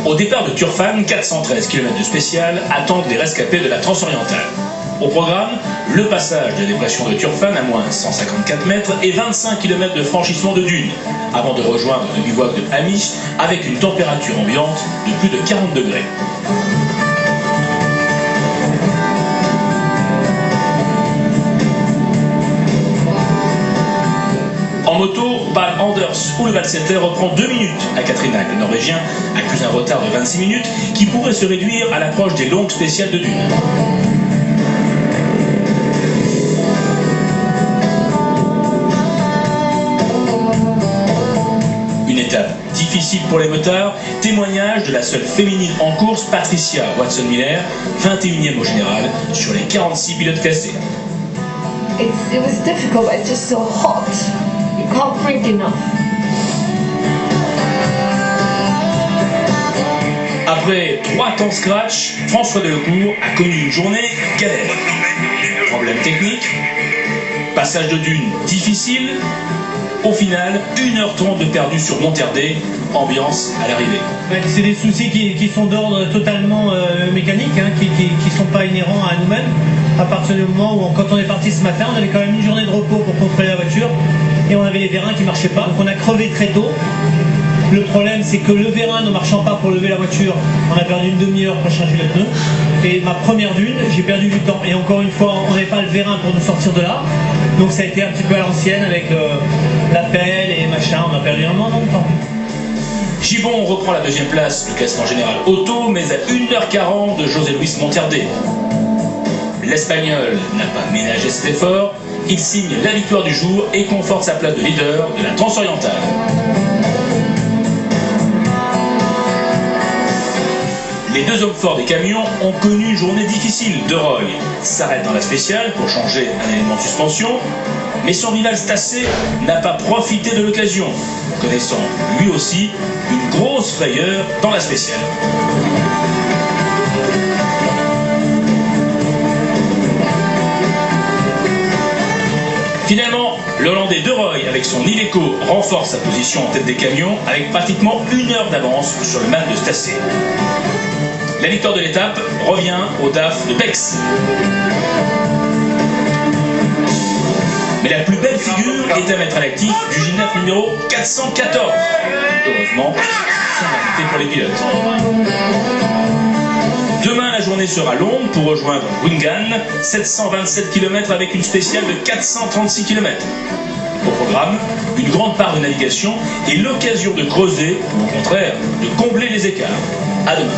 Au départ de Turfan, 413 km de spécial attendent les rescapés de la Transorientale. Au programme, le passage de la dépression de Turfan à moins 154 mètres et 25 km de franchissement de dunes, avant de rejoindre le bivouac de Hamish avec une température ambiante de plus de 40 degrés. En moto, Pal Anders Ulvaldseter reprend 2 minutes à Katrina. Le Norvégien accuse un retard de 26 minutes qui pourrait se réduire à l'approche des longues spéciales de dunes. Une étape difficile pour les motards, témoignage de la seule féminine en course, Patricia Watson-Miller, 21e au général, sur les 46 pilotes classés. It was difficult, it's just so hot. You can't drink enough. Après 3 temps scratch, François Delecourt a connu une journée galère. Problème technique, passage de dune difficile, au final 1h30 de perdu sur Monterdé, ambiance à l'arrivée. C'est des soucis qui sont d'ordre totalement mécanique, hein, qui ne sont pas inhérents à nous-mêmes. À partir du moment où, quand on est parti ce matin, on avait quand même une journée de repos pour contrôler la voiture et on avait les vérins qui ne marchaient pas. Donc on a crevé très tôt. Le problème, c'est que le vérin ne marchant pas pour lever la voiture, on a perdu une demi-heure pour changer le pneu. Et ma première dune, j'ai perdu du temps. Et encore une fois, on n'avait pas le vérin pour nous sortir de là. Donc ça a été un petit peu à l'ancienne avec la pelle et machin. On a perdu un moment de temps. Gibbon reprend la 2e place du classement général auto, mais à 1h40 de José Luis Monterdé. L'Espagnol n'a pas ménagé cet effort, il signe la victoire du jour et conforte sa place de leader de la Transorientale. Les 2 hommes forts des camions ont connu une journée difficile. De Roy s'arrête dans la spéciale pour changer un élément de suspension, mais son rival Stassé n'a pas profité de l'occasion, connaissant lui aussi une grosse frayeur dans la spéciale. Finalement, le Hollandais De Roy, avec son Iveco, renforce sa position en tête des camions avec pratiquement 1 heure d'avance sur le man de Stassé. La victoire de l'étape revient au DAF de Bex. Mais la plus belle figure est à mettre à l'actif du Ginaf numéro 414. Heureusement, sans invité pour les pilotes. Demain, la journée sera longue pour rejoindre Wingan, 727 km avec une spéciale de 436 km. Au programme, une grande part de navigation et l'occasion de creuser, ou au contraire, de combler les écarts. À demain.